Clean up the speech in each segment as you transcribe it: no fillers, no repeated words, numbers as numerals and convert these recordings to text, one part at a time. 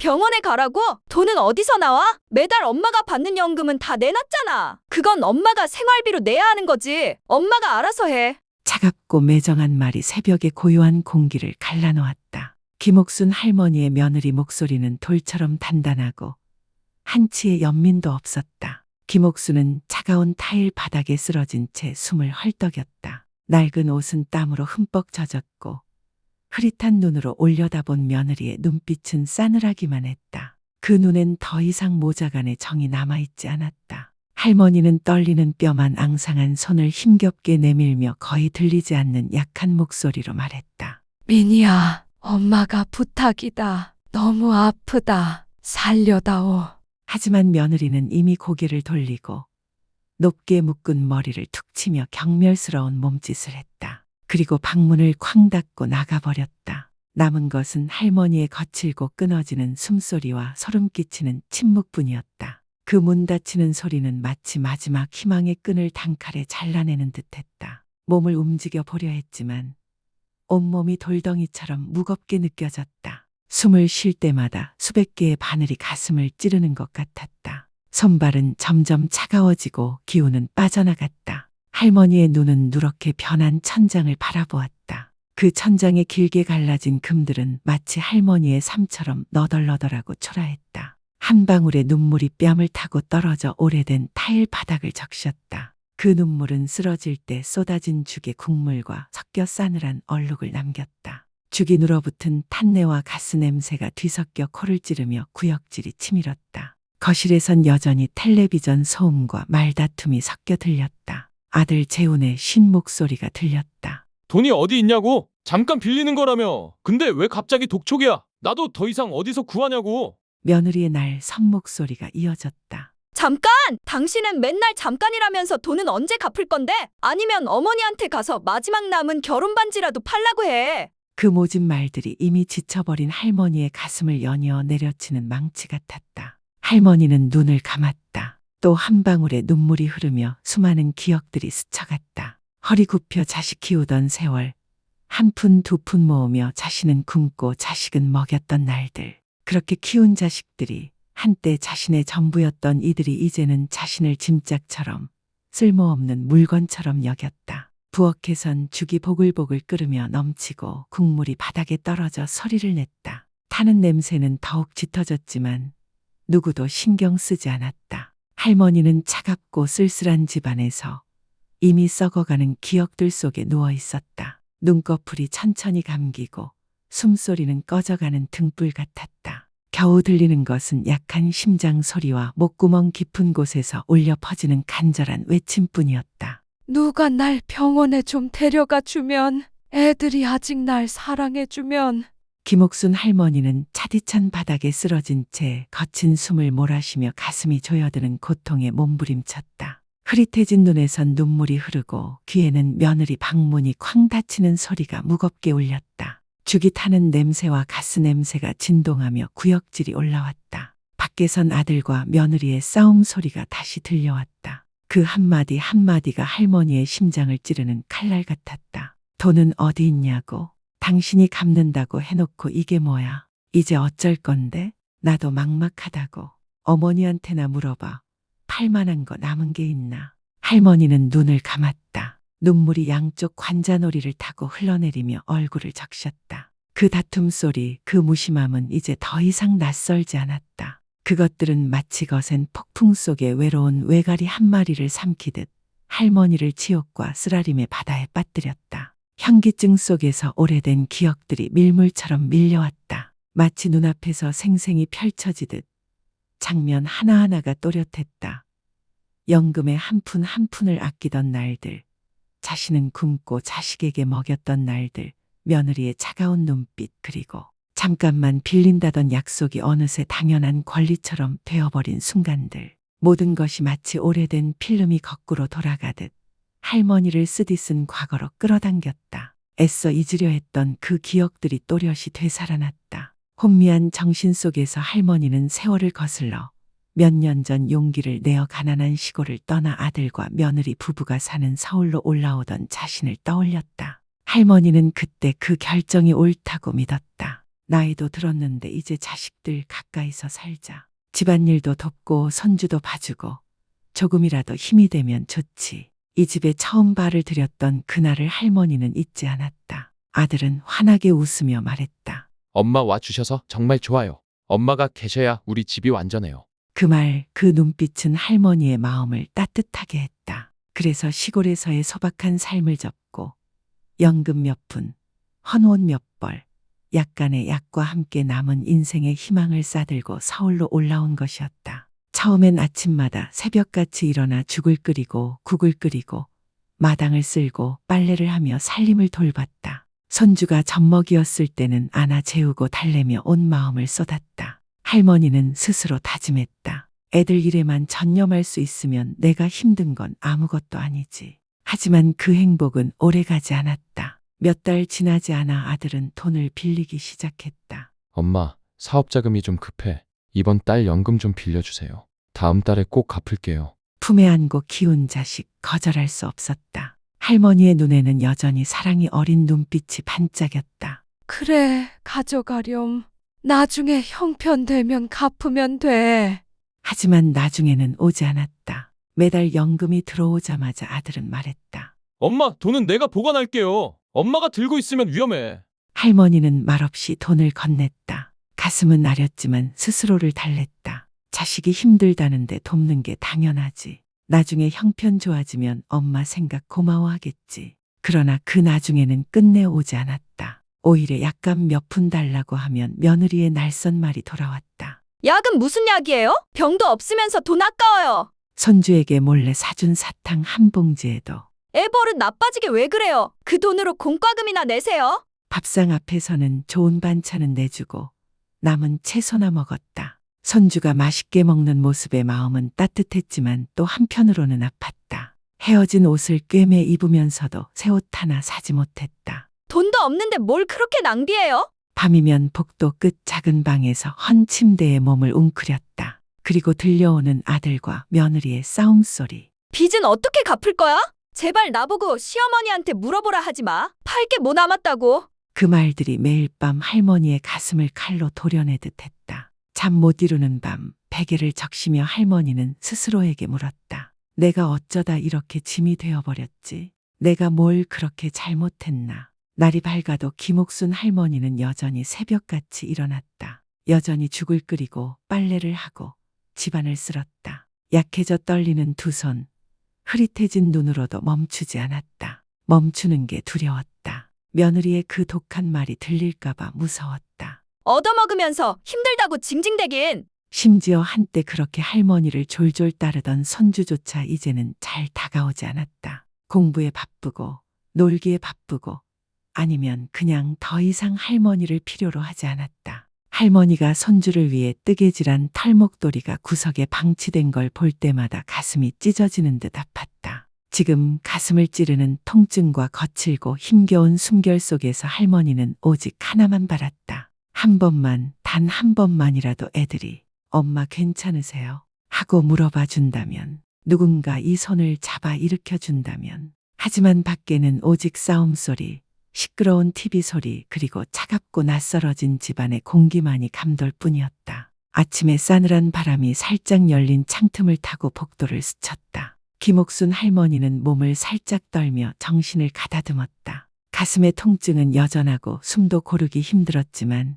병원에 가라고? 돈은 어디서 나와? 매달 엄마가 받는 연금은 다 내놨잖아. 그건 엄마가 생활비로 내야 하는 거지. 엄마가 알아서 해. 차갑고 매정한 말이 새벽의 고요한 공기를 갈라놓았다. 김옥순 할머니의 며느리 목소리는 돌처럼 단단하고 한치의 연민도 없었다. 김옥순은 차가운 타일 바닥에 쓰러진 채 숨을 헐떡였다. 낡은 옷은 땀으로 흠뻑 젖었고 흐릿한 눈으로 올려다본 며느리의 눈빛은 싸늘하기만 했다. 그 눈엔 더 이상 모자간의 정이 남아있지 않았다. 할머니는 떨리는 뼈만 앙상한 손을 힘겹게 내밀며 거의 들리지 않는 약한 목소리로 말했다. 민희야, 엄마가 부탁이다. 너무 아프다. 살려다오. 하지만 며느리는 이미 고개를 돌리고 높게 묶은 머리를 툭 치며 경멸스러운 몸짓을 했다. 그리고 방문을 쾅 닫고 나가버렸다. 남은 것은 할머니의 거칠고 끊어지는 숨소리와 소름 끼치는 침묵뿐이었다. 그 문 닫히는 소리는 마치 마지막 희망의 끈을 단칼에 잘라내는 듯했다. 몸을 움직여 보려 했지만 온몸이 돌덩이처럼 무겁게 느껴졌다. 숨을 쉴 때마다 수백 개의 바늘이 가슴을 찌르는 것 같았다. 손발은 점점 차가워지고 기운은 빠져나갔다. 할머니의 눈은 누렇게 변한 천장을 바라보았다. 그 천장에 길게 갈라진 금들은 마치 할머니의 삶처럼 너덜너덜하고 초라했다. 한 방울의 눈물이 뺨을 타고 떨어져 오래된 타일 바닥을 적셨다. 그 눈물은 쓰러질 때 쏟아진 죽의 국물과 섞여 싸늘한 얼룩을 남겼다. 죽이 눌어붙은 탄내와 가스 냄새가 뒤섞여 코를 찌르며 구역질이 치밀었다. 거실에선 여전히 텔레비전 소음과 말다툼이 섞여 들렸다. 아들 재훈의 쉰 목소리가 들렸다. 돈이 어디 있냐고? 잠깐 빌리는 거라며. 근데 왜 갑자기 독촉이야? 나도 더 이상 어디서 구하냐고. 며느리의 날 선 목소리가 이어졌다. 잠깐! 당신은 맨날 잠깐이라면서 돈은 언제 갚을 건데? 아니면 어머니한테 가서 마지막 남은 결혼 반지라도 팔라고 해. 그 모진 말들이 이미 지쳐버린 할머니의 가슴을 연이어 내려치는 망치 같았다. 할머니는 눈을 감았다. 또 한 방울의 눈물이 흐르며 수많은 기억들이 스쳐갔다. 허리 굽혀 자식 키우던 세월, 한 푼 두 푼 모으며 자신은 굶고 자식은 먹였던 날들. 그렇게 키운 자식들이 한때 자신의 전부였던 이들이 이제는 자신을 짐짝처럼 쓸모없는 물건처럼 여겼다. 부엌에선 죽이 보글보글 끓으며 넘치고 국물이 바닥에 떨어져 소리를 냈다. 타는 냄새는 더욱 짙어졌지만 누구도 신경 쓰지 않았다. 할머니는 차갑고 쓸쓸한 집안에서 이미 썩어가는 기억들 속에 누워 있었다. 눈꺼풀이 천천히 감기고 숨소리는 꺼져가는 등불 같았다. 겨우 들리는 것은 약한 심장 소리와 목구멍 깊은 곳에서 울려 퍼지는 간절한 외침뿐이었다. 누가 날 병원에 좀 데려가 주면, 애들이 아직 날 사랑해 주면. 김옥순 할머니는 차디찬 바닥에 쓰러진 채 거친 숨을 몰아쉬며 가슴이 조여드는 고통에 몸부림쳤다. 흐릿해진 눈에선 눈물이 흐르고 귀에는 며느리 방문이 쾅 닫히는 소리가 무겁게 울렸다. 죽이 타는 냄새와 가스 냄새가 진동하며 구역질이 올라왔다. 밖에선 아들과 며느리의 싸움 소리가 다시 들려왔다. 그 한마디 한마디가 할머니의 심장을 찌르는 칼날 같았다. 돈은 어디 있냐고? 당신이 갚는다고 해놓고 이게 뭐야? 이제 어쩔 건데? 나도 막막하다고. 어머니한테나 물어봐. 팔만한 거 남은 게 있나? 할머니는 눈을 감았다. 눈물이 양쪽 관자놀이를 타고 흘러내리며 얼굴을 적셨다. 그 다툼 소리, 그 무심함은 이제 더 이상 낯설지 않았다. 그것들은 마치 거센 폭풍 속에 외로운 외가리 한 마리를 삼키듯 할머니를 지옥과 쓰라림의 바다에 빠뜨렸다. 현기증 속에서 오래된 기억들이 밀물처럼 밀려왔다. 마치 눈앞에서 생생히 펼쳐지듯 장면 하나하나가 또렷했다. 연금의 한 푼 한 푼을 아끼던 날들, 자신은 굶고 자식에게 먹였던 날들, 며느리의 차가운 눈빛, 그리고 잠깐만 빌린다던 약속이 어느새 당연한 권리처럼 되어버린 순간들. 모든 것이 마치 오래된 필름이 거꾸로 돌아가듯 할머니를 쓰디쓴 과거로 끌어당겼다. 애써 잊으려 했던 그 기억들이 또렷이 되살아났다. 혼미한 정신 속에서 할머니는 세월을 거슬러 몇 년 전 용기를 내어 가난한 시골을 떠나 아들과 며느리 부부가 사는 서울로 올라오던 자신을 떠올렸다. 할머니는 그때 그 결정이 옳다고 믿었다. 나이도 들었는데 이제 자식들 가까이서 살자. 집안일도 돕고 손주도 봐주고 조금이라도 힘이 되면 좋지. 이 집에 처음 발을 들였던 그날을 할머니는 잊지 않았다. 아들은 환하게 웃으며 말했다. 엄마 와주셔서 정말 좋아요. 엄마가 계셔야 우리 집이 완전해요. 그 말, 그 눈빛은 할머니의 마음을 따뜻하게 했다. 그래서 시골에서의 소박한 삶을 접고 연금 몇 푼, 헌옷 몇 벌, 약간의 약과 함께 남은 인생의 희망을 싸들고 서울로 올라온 것이었다. 처음엔 아침마다 새벽같이 일어나 죽을 끓이고 국을 끓이고 마당을 쓸고 빨래를 하며 살림을 돌봤다. 손주가 젖먹이었을 때는 안아 재우고 달래며 온 마음을 쏟았다. 할머니는 스스로 다짐했다. 애들 일에만 전념할 수 있으면 내가 힘든 건 아무것도 아니지. 하지만 그 행복은 오래가지 않았다. 몇 달 지나지 않아 아들은 돈을 빌리기 시작했다. 엄마, 사업 자금이 좀 급해. 이번 달 연금 좀 빌려주세요. 다음 달에 꼭 갚을게요. 품에 안고 키운 자식 거절할 수 없었다. 할머니의 눈에는 여전히 사랑이 어린 눈빛이 반짝였다. 그래, 가져가렴. 나중에 형편되면 갚으면 돼. 하지만 나중에는 오지 않았다. 매달 연금이 들어오자마자 아들은 말했다. 엄마, 돈은 내가 보관할게요. 엄마가 들고 있으면 위험해. 할머니는 말없이 돈을 건넸다. 가슴은 아렸지만 스스로를 달랬다. 자식이 힘들다는데 돕는 게 당연하지. 나중에 형편 좋아지면 엄마 생각 고마워하겠지. 그러나 그 나중에는 끝내 오지 않았다. 오히려 약간 몇 푼 달라고 하면 며느리의 날선 말이 돌아왔다. 약은 무슨 약이에요? 병도 없으면서 돈 아까워요. 손주에게 몰래 사준 사탕 한 봉지에도 애 버릇 나빠지게 왜 그래요? 그 돈으로 공과금이나 내세요. 밥상 앞에서는 좋은 반찬은 내주고 남은 채소나 먹었다. 손주가 맛있게 먹는 모습에 마음은 따뜻했지만 또 한편으로는 아팠다. 헤어진 옷을 꿰매 입으면서도 새 옷 하나 사지 못했다. 돈도 없는데 뭘 그렇게 낭비해요? 밤이면 복도 끝 작은 방에서 헌 침대에 몸을 웅크렸다. 그리고 들려오는 아들과 며느리의 싸움소리. 빚은 어떻게 갚을 거야? 제발 나보고 시어머니한테 물어보라 하지 마. 팔 게 뭐 남았다고. 그 말들이 매일 밤 할머니의 가슴을 칼로 도려내듯 했다. 잠 못 이루는 밤 베개를 적시며 할머니는 스스로에게 물었다. 내가 어쩌다 이렇게 짐이 되어버렸지? 내가 뭘 그렇게 잘못했나? 날이 밝아도 김옥순 할머니는 여전히 새벽같이 일어났다. 여전히 죽을 끓이고 빨래를 하고 집안을 쓸었다. 약해져 떨리는 두 손, 흐릿해진 눈으로도 멈추지 않았다. 멈추는 게 두려웠다. 며느리의 그 독한 말이 들릴까봐 무서웠다. 얻어먹으면서 힘들다고 징징대긴. 심지어 한때 그렇게 할머니를 졸졸 따르던 손주조차 이제는 잘 다가오지 않았다. 공부에 바쁘고 놀기에 바쁘고 아니면 그냥 더 이상 할머니를 필요로 하지 않았다. 할머니가 손주를 위해 뜨개질한 털목도리가 구석에 방치된 걸 볼 때마다 가슴이 찢어지는 듯 아팠다. 지금 가슴을 찌르는 통증과 거칠고 힘겨운 숨결 속에서 할머니는 오직 하나만 바랐다. 한 번만, 단 한 번만이라도 애들이 엄마 괜찮으세요? 하고 물어봐 준다면, 누군가 이 손을 잡아 일으켜 준다면. 하지만 밖에는 오직 싸움소리, 시끄러운 TV 소리 그리고 차갑고 낯설어진 집안의 공기만이 감돌 뿐이었다. 아침에 싸늘한 바람이 살짝 열린 창틈을 타고 복도를 스쳤다. 김옥순 할머니는 몸을 살짝 떨며 정신을 가다듬었다. 가슴의 통증은 여전하고 숨도 고르기 힘들었지만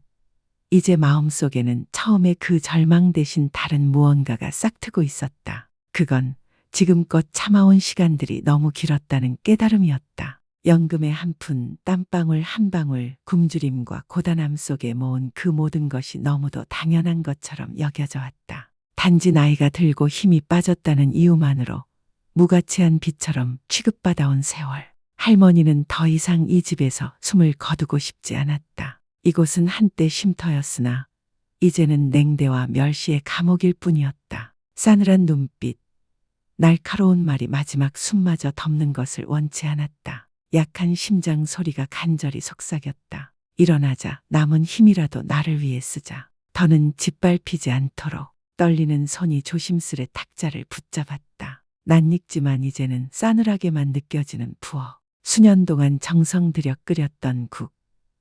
이제 마음속에는 처음에 그 절망 대신 다른 무언가가 싹트고 있었다. 그건 지금껏 참아온 시간들이 너무 길었다는 깨달음이었다. 연금의 한 푼, 땀방울 한 방울, 굶주림과 고단함 속에 모은 그 모든 것이 너무도 당연한 것처럼 여겨져 왔다. 단지 나이가 들고 힘이 빠졌다는 이유만으로 무가치한 빛처럼 취급받아온 세월. 할머니는 더 이상 이 집에서 숨을 거두고 싶지 않았다. 이곳은 한때 쉼터였으나 이제는 냉대와 멸시의 감옥일 뿐이었다. 싸늘한 눈빛, 날카로운 말이 마지막 숨마저 덮는 것을 원치 않았다. 약한 심장 소리가 간절히 속삭였다. 일어나자 남은 힘이라도 나를 위해 쓰자. 더는 짓밟히지 않도록. 떨리는 손이 조심스레 탁자를 붙잡았다. 낯익지만 이제는 싸늘하게만 느껴지는 부엌. 수년 동안 정성 들여 끓였던 국,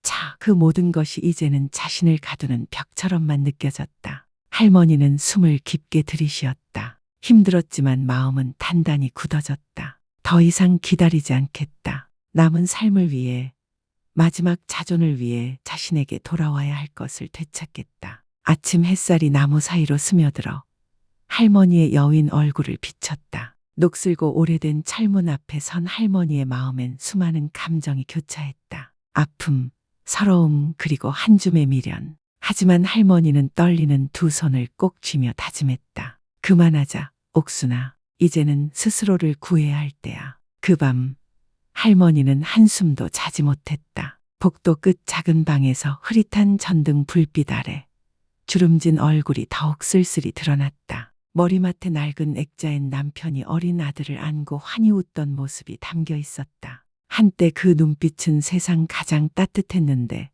차, 그 모든 것이 이제는 자신을 가두는 벽처럼만 느껴졌다. 할머니는 숨을 깊게 들이쉬었다. 힘들었지만 마음은 단단히 굳어졌다. 더 이상 기다리지 않겠다. 남은 삶을 위해, 마지막 자존을 위해 자신에게 돌아와야 할 것을 되찾겠다. 아침 햇살이 나무 사이로 스며들어 할머니의 여윈 얼굴을 비쳤다. 녹슬고 오래된 철문 앞에 선 할머니의 마음엔 수많은 감정이 교차했다. 아픔, 서러움, 그리고 한 줌의 미련. 하지만 할머니는 떨리는 두 손을 꼭 쥐며 다짐했다. 그만하자, 옥순아. 이제는 스스로를 구해야 할 때야. 그 밤 할머니는 한숨도 자지 못했다. 복도 끝 작은 방에서 흐릿한 전등 불빛 아래 주름진 얼굴이 더욱 쓸쓸히 드러났다. 머리맡에 낡은 액자엔 남편이 어린 아들을 안고 환히 웃던 모습이 담겨 있었다. 한때 그 눈빛은 세상 가장 따뜻했는데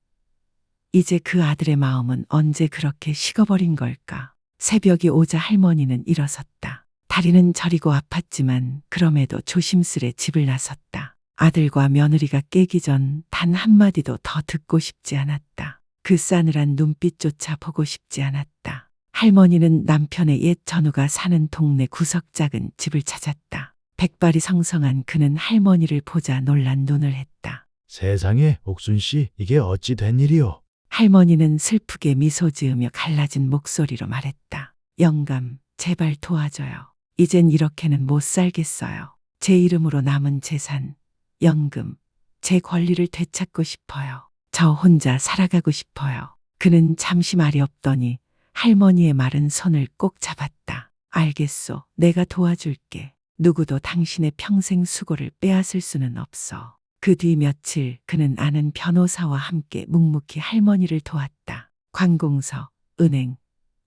이제 그 아들의 마음은 언제 그렇게 식어버린 걸까? 새벽이 오자 할머니는 일어섰다. 다리는 저리고 아팠지만 그럼에도 조심스레 집을 나섰다. 아들과 며느리가 깨기 전 단 한마디도 더 듣고 싶지 않았다. 그 싸늘한 눈빛조차 보고 싶지 않았다. 할머니는 남편의 옛 전우가 사는 동네 구석 작은 집을 찾았다. 백발이 성성한 그는 할머니를 보자 놀란 눈을 했다. 세상에, 옥순 씨, 이게 어찌 된 일이오? 할머니는 슬프게 미소 지으며 갈라진 목소리로 말했다. 영감, 제발 도와줘요. 이젠 이렇게는 못 살겠어요. 제 이름으로 남은 재산, 연금, 제 권리를 되찾고 싶어요. 저 혼자 살아가고 싶어요. 그는 잠시 말이 없더니 할머니의 마른 손을 꼭 잡았다. 알겠소. 내가 도와줄게. 누구도 당신의 평생 수고를 빼앗을 수는 없어. 그 뒤 며칠 그는 아는 변호사와 함께 묵묵히 할머니를 도왔다. 관공서, 은행,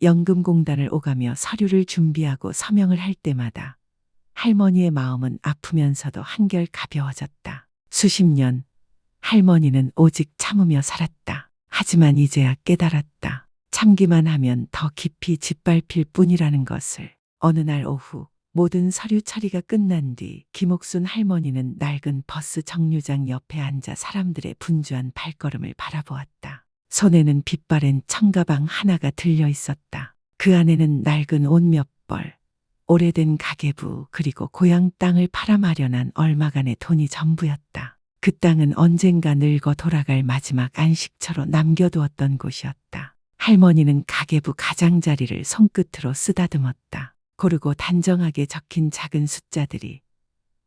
연금공단을 오가며 서류를 준비하고 서명을 할 때마다 할머니의 마음은 아프면서도 한결 가벼워졌다. 수십 년 할머니는 오직 참으며 살았다. 하지만 이제야 깨달았다. 참기만 하면 더 깊이 짓밟힐 뿐이라는 것을. 어느 날 오후 모든 서류 처리가 끝난 뒤 김옥순 할머니는 낡은 버스 정류장 옆에 앉아 사람들의 분주한 발걸음을 바라보았다. 손에는 빛바랜 청가방 하나가 들려 있었다. 그 안에는 낡은 옷 몇 벌, 오래된 가계부, 그리고 고향 땅을 팔아 마련한 얼마간의 돈이 전부였다. 그 땅은 언젠가 늙어 돌아갈 마지막 안식처로 남겨두었던 곳이었다. 할머니는 가계부 가장자리를 손끝으로 쓰다듬었다. 고르고 단정하게 적힌 작은 숫자들이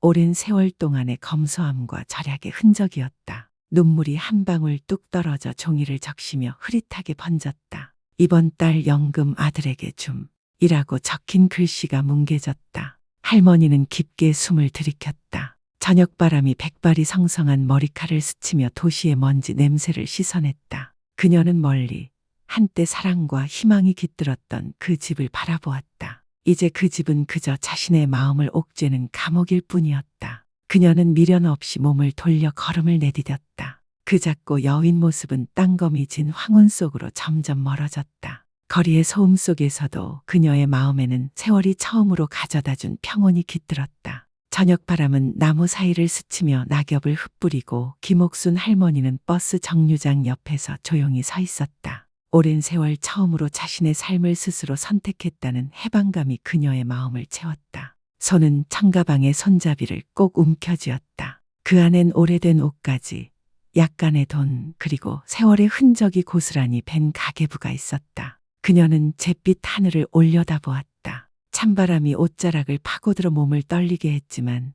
오랜 세월 동안의 검소함과 절약의 흔적이었다. 눈물이 한 방울 뚝 떨어져 종이를 적시며 흐릿하게 번졌다. 이번 달 연금 아들에게 줌. 이라고 적힌 글씨가 뭉개졌다. 할머니는 깊게 숨을 들이켰다. 저녁바람이 백발이 성성한 머리칼을 스치며 도시의 먼지 냄새를 씻어냈다. 그녀는 멀리 한때 사랑과 희망이 깃들었던 그 집을 바라보았다. 이제 그 집은 그저 자신의 마음을 옥죄는 감옥일 뿐이었다. 그녀는 미련 없이 몸을 돌려 걸음을 내디뎠다. 그 작고 여윈 모습은 땅거미 진 황혼 속으로 점점 멀어졌다. 거리의 소음 속에서도 그녀의 마음에는 세월이 처음으로 가져다준 평온이 깃들었다. 저녁 바람은 나무 사이를 스치며 낙엽을 흩뿌리고 김옥순 할머니는 버스 정류장 옆에서 조용히 서 있었다. 오랜 세월 처음으로 자신의 삶을 스스로 선택했다는 해방감이 그녀의 마음을 채웠다. 손은 청가방의 손잡이를 꼭 움켜쥐었다. 그 안엔 오래된 옷가지, 약간의 돈, 그리고 세월의 흔적이 고스란히 밴 가계부가 있었다. 그녀는 잿빛 하늘을 올려다보았다. 찬바람이 옷자락을 파고들어 몸을 떨리게 했지만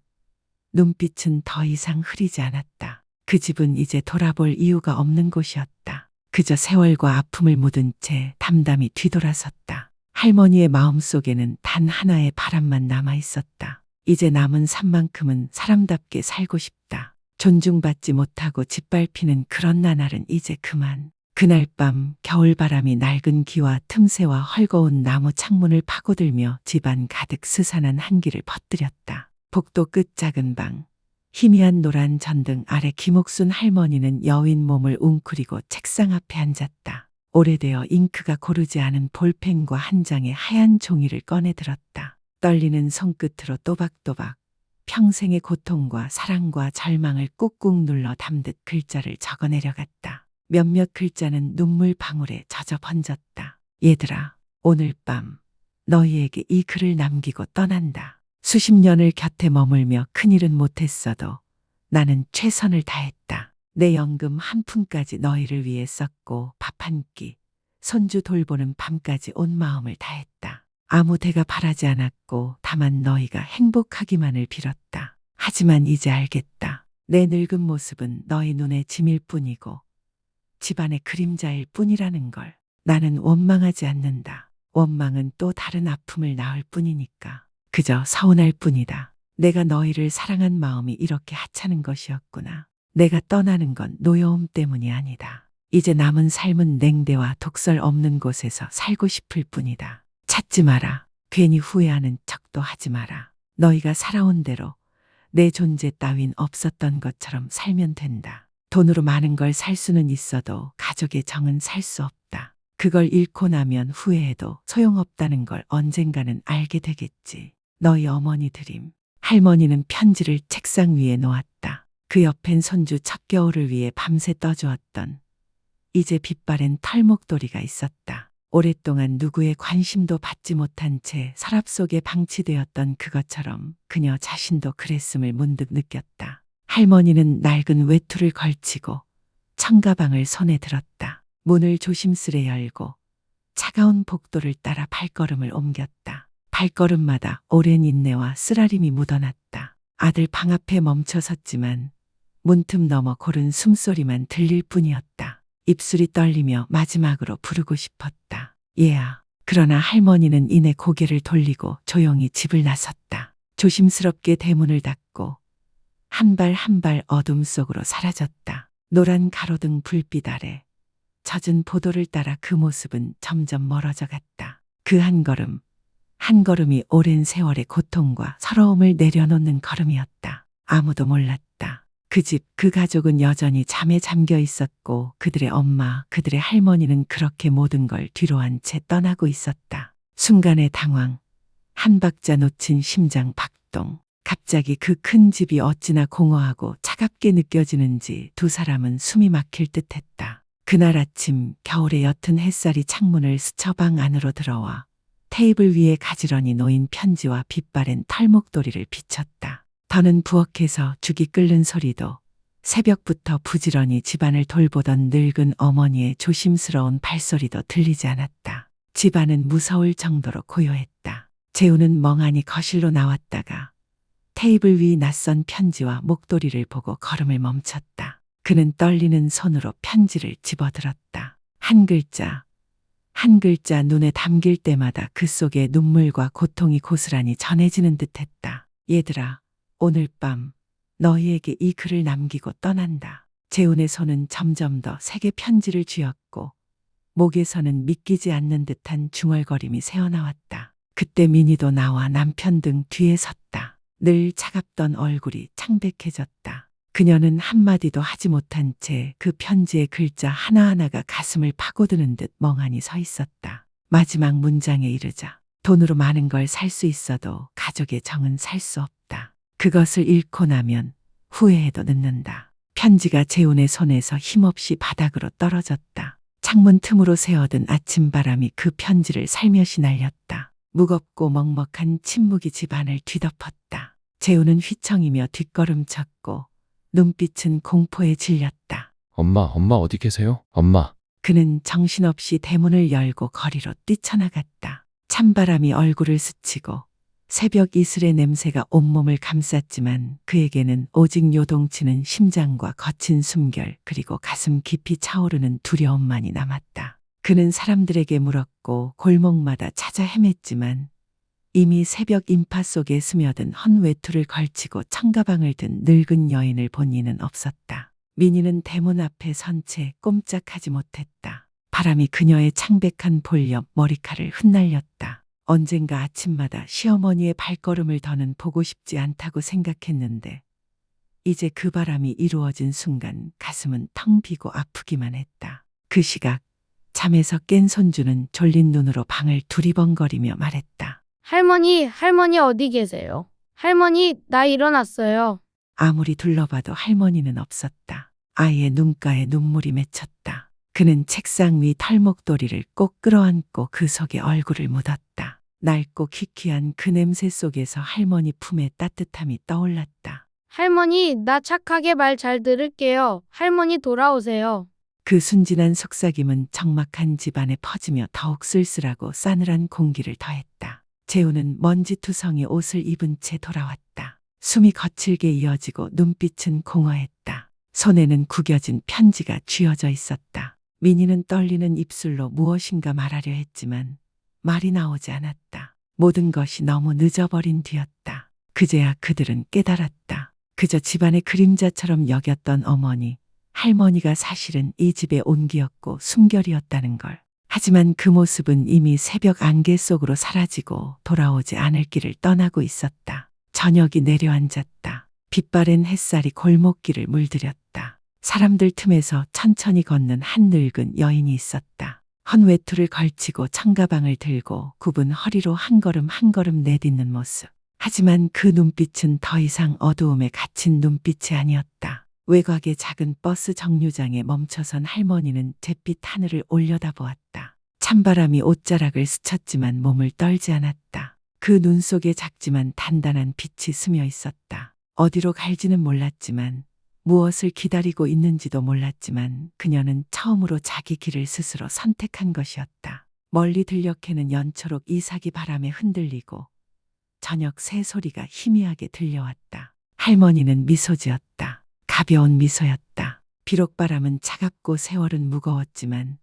눈빛은 더 이상 흐리지 않았다. 그 집은 이제 돌아볼 이유가 없는 곳이었다. 그저 세월과 아픔을 묻은 채 담담히 뒤돌아섰다. 할머니의 마음속에는 단 하나의 바람만 남아 있었다. 이제 남은 삶만큼은 사람답게 살고 싶다. 존중받지 못하고 짓밟히는 그런 나날은 이제 그만. 그날 밤 겨울바람이 낡은 기와 틈새와 헐거운 나무 창문을 파고들며 집안 가득 스산한 한기를 퍼뜨렸다. 복도 끝 작은 방, 희미한 노란 전등 아래 김옥순 할머니는 여윈 몸을 웅크리고 책상 앞에 앉았다. 오래되어 잉크가 고르지 않은 볼펜과 한 장의 하얀 종이를 꺼내 들었다. 떨리는 손끝으로 또박또박 평생의 고통과 사랑과 절망을 꾹꾹 눌러 담듯 글자를 적어내려갔다. 몇몇 글자는 눈물 방울에 젖어 번졌다. 얘들아, 오늘 밤 너희에게 이 글을 남기고 떠난다. 수십 년을 곁에 머물며 큰일은 못했어도 나는 최선을 다했다. 내 연금 한 푼까지 너희를 위해 썼고 밥 한 끼, 손주 돌보는 밤까지 온 마음을 다했다. 아무 대가 바라지 않았고 다만 너희가 행복하기만을 빌었다. 하지만 이제 알겠다. 내 늙은 모습은 너희 눈에 짐일 뿐이고 집안의 그림자일 뿐이라는 걸. 나는 원망하지 않는다. 원망은 또 다른 아픔을 낳을 뿐이니까. 그저 서운할 뿐이다. 내가 너희를 사랑한 마음이 이렇게 하찮은 것이었구나. 내가 떠나는 건 노여움 때문이 아니다. 이제 남은 삶은 냉대와 독설 없는 곳에서 살고 싶을 뿐이다. 찾지 마라. 괜히 후회하는 척도 하지 마라. 너희가 살아온 대로 내 존재 따윈 없었던 것처럼 살면 된다. 돈으로 많은 걸 살 수는 있어도 가족의 정은 살 수 없다. 그걸 잃고 나면 후회해도 소용없다는 걸 언젠가는 알게 되겠지. 너희 어머니 드림. 할머니는 편지를 책상 위에 놓았다. 그 옆엔 손주 첫 겨울을 위해 밤새 떠주었던 이제 빛바랜 털목도리가 있었다. 오랫동안 누구의 관심도 받지 못한 채 서랍 속에 방치되었던 그것처럼 그녀 자신도 그랬음을 문득 느꼈다. 할머니는 낡은 외투를 걸치고 청가방을 손에 들었다. 문을 조심스레 열고 차가운 복도를 따라 발걸음을 옮겼다. 발걸음마다 오랜 인내와 쓰라림이 묻어났다. 아들 방 앞에 멈춰 섰지만 문틈 넘어 고른 숨소리만 들릴 뿐이었다. 입술이 떨리며 마지막으로 부르고 싶었다. 얘야. 그러나 할머니는 이내 고개를 돌리고 조용히 집을 나섰다. 조심스럽게 대문을 닫고 한 발 한 발 어둠 속으로 사라졌다. 노란 가로등 불빛 아래 젖은 보도를 따라 그 모습은 점점 멀어져 갔다. 그 한 걸음, 한 걸음이 오랜 세월의 고통과 서러움을 내려놓는 걸음이었다. 아무도 몰랐다. 그 집, 그 가족은 여전히 잠에 잠겨 있었고 그들의 엄마, 그들의 할머니는 그렇게 모든 걸 뒤로한 채 떠나고 있었다. 순간의 당황, 한 박자 놓친 심장 박동. 갑자기 그 큰 집이 어찌나 공허하고 차갑게 느껴지는지 두 사람은 숨이 막힐 듯했다. 그날 아침 겨울의 옅은 햇살이 창문을 스쳐 방 안으로 들어와 테이블 위에 가지런히 놓인 편지와 빛바랜 털목도리를 비쳤다. 더는 부엌에서 죽이 끓는 소리도 새벽부터 부지런히 집안을 돌보던 늙은 어머니의 조심스러운 발소리도 들리지 않았다. 집안은 무서울 정도로 고요했다. 재우는 멍하니 거실로 나왔다가 테이블 위 낯선 편지와 목도리를 보고 걸음을 멈췄다. 그는 떨리는 손으로 편지를 집어들었다. 한 글자, 한 글자 눈에 담길 때마다 그 속에 눈물과 고통이 고스란히 전해지는 듯했다. 얘들아, 오늘 밤 너희에게 이 글을 남기고 떠난다. 재훈의 손은 점점 더 세게 편지를 쥐었고 목에서는 믿기지 않는 듯한 중얼거림이 새어나왔다. 그때 민희도 나와 남편 등 뒤에 섰다. 늘 차갑던 얼굴이 창백해졌다. 그녀는 한마디도 하지 못한 채 그 편지의 글자 하나하나가 가슴을 파고드는 듯 멍하니 서 있었다. 마지막 문장에 이르자 돈으로 많은 걸 살 수 있어도 가족의 정은 살 수 없다. 그것을 잃고 나면 후회해도 늦는다. 편지가 재훈의 손에서 힘없이 바닥으로 떨어졌다. 창문 틈으로 새어든 아침바람이 그 편지를 살며시 날렸다. 무겁고 먹먹한 침묵이 집안을 뒤덮었다. 재훈은 휘청이며 뒷걸음쳤고 눈빛은 공포에 질렸다. 엄마 어디 계세요? 엄마. 그는 정신없이 대문을 열고 거리로 뛰쳐나갔다. 찬바람이 얼굴을 스치고 새벽 이슬의 냄새가 온몸을 감쌌지만 그에게는 오직 요동치는 심장과 거친 숨결 그리고 가슴 깊이 차오르는 두려움만이 남았다. 그는 사람들에게 물었고 골목마다 찾아 헤맸지만 이미 새벽 인파 속에 스며든 헌 외투를 걸치고 청가방을 든 늙은 여인을 본 이는 없었다. 민희는 대문 앞에 선 채 꼼짝하지 못했다. 바람이 그녀의 창백한 볼 옆 머리칼을 흩날렸다. 언젠가 아침마다 시어머니의 발걸음을 더는 보고 싶지 않다고 생각했는데 이제 그 바람이 이루어진 순간 가슴은 텅 비고 아프기만 했다. 그 시각 잠에서 깬 손주는 졸린 눈으로 방을 두리번거리며 말했다. 할머니 어디 계세요? 할머니, 나 일어났어요. 아무리 둘러봐도 할머니는 없었다. 아이의 눈가에 눈물이 맺혔다. 그는 책상 위 털목도리를 꼭 끌어안고 그 속에 얼굴을 묻었다. 낡고 희귀한 그 냄새 속에서 할머니 품의 따뜻함이 떠올랐다. 할머니, 나 착하게 말 잘 들을게요. 할머니 돌아오세요. 그 순진한 속삭임은 적막한 집안에 퍼지며 더욱 쓸쓸하고 싸늘한 공기를 더했다. 재우는 먼지투성이 옷을 입은 채 돌아왔다. 숨이 거칠게 이어지고 눈빛은 공허했다. 손에는 구겨진 편지가 쥐어져 있었다. 민희는 떨리는 입술로 무엇인가 말하려 했지만 말이 나오지 않았다. 모든 것이 너무 늦어버린 뒤였다. 그제야 그들은 깨달았다. 그저 집안의 그림자처럼 여겼던 어머니, 할머니가 사실은 이 집의 온기였고 숨결이었다는 걸. 하지만 그 모습은 이미 새벽 안개 속으로 사라지고 돌아오지 않을 길을 떠나고 있었다. 저녁이 내려앉았다. 빛바랜 햇살이 골목길을 물들였다. 사람들 틈에서 천천히 걷는 한 늙은 여인이 있었다. 헌 외투를 걸치고 청가방을 들고 굽은 허리로 한 걸음 한 걸음 내딛는 모습. 하지만 그 눈빛은 더 이상 어두움에 갇힌 눈빛이 아니었다. 외곽의 작은 버스 정류장에 멈춰선 할머니는 잿빛 하늘을 올려다보았다. 찬바람이 옷자락을 스쳤지만 몸을 떨지 않았다. 그 눈 속에 작지만 단단한 빛이 스며 있었다. 어디로 갈지는 몰랐지만 무엇을 기다리고 있는지도 몰랐지만 그녀는 처음으로 자기 길을 스스로 선택한 것이었다. 멀리 들녘에는 연초록 이삭이 바람에 흔들리고 저녁 새소리가 희미하게 들려왔다. 할머니는 미소 지었다. 가벼운 미소였다. 비록 바람은 차갑고 세월은 무거웠지만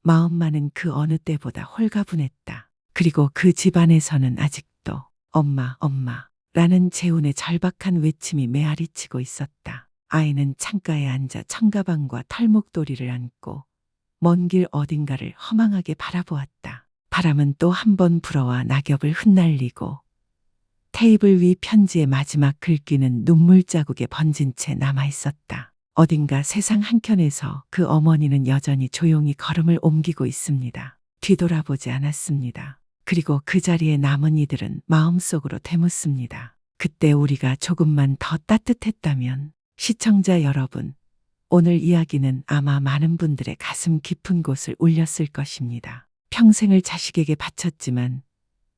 마음만은 그 어느 때보다 홀가분했다. 그리고 그 집안에서는 아직도 엄마, 엄마라는 재훈의 절박한 외침이 메아리치고 있었다. 아이는 창가에 앉아 청가방과 털목도리를 안고 먼 길 어딘가를 허망하게 바라보았다. 바람은 또 한 번 불어와 낙엽을 흩날리고 테이블 위 편지의 마지막 글귀는 눈물 자국에 번진 채 남아있었다. 어딘가 세상 한켠에서 그 어머니는 여전히 조용히 걸음을 옮기고 있습니다. 뒤돌아보지 않았습니다. 그리고 그 자리에 남은 이들은 마음속으로 되묻습니다. 그때 우리가 조금만 더 따뜻했다면. 시청자 여러분, 오늘 이야기는 아마 많은 분들의 가슴 깊은 곳을 울렸을 것입니다. 평생을 자식에게 바쳤지만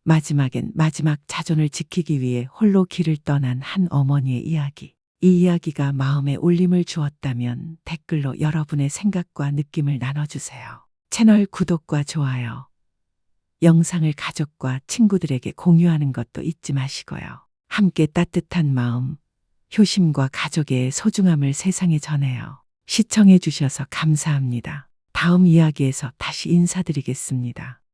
마지막엔 마지막 자존을 지키기 위해 홀로 길을 떠난 한 어머니의 이야기. 이 이야기가 마음에 울림을 주었다면 댓글로 여러분의 생각과 느낌을 나눠주세요. 채널 구독과 좋아요, 영상을 가족과 친구들에게 공유하는 것도 잊지 마시고요. 함께 따뜻한 마음, 효심과 가족의 소중함을 세상에 전해요. 시청해 주셔서 감사합니다. 다음 이야기에서 다시 인사드리겠습니다.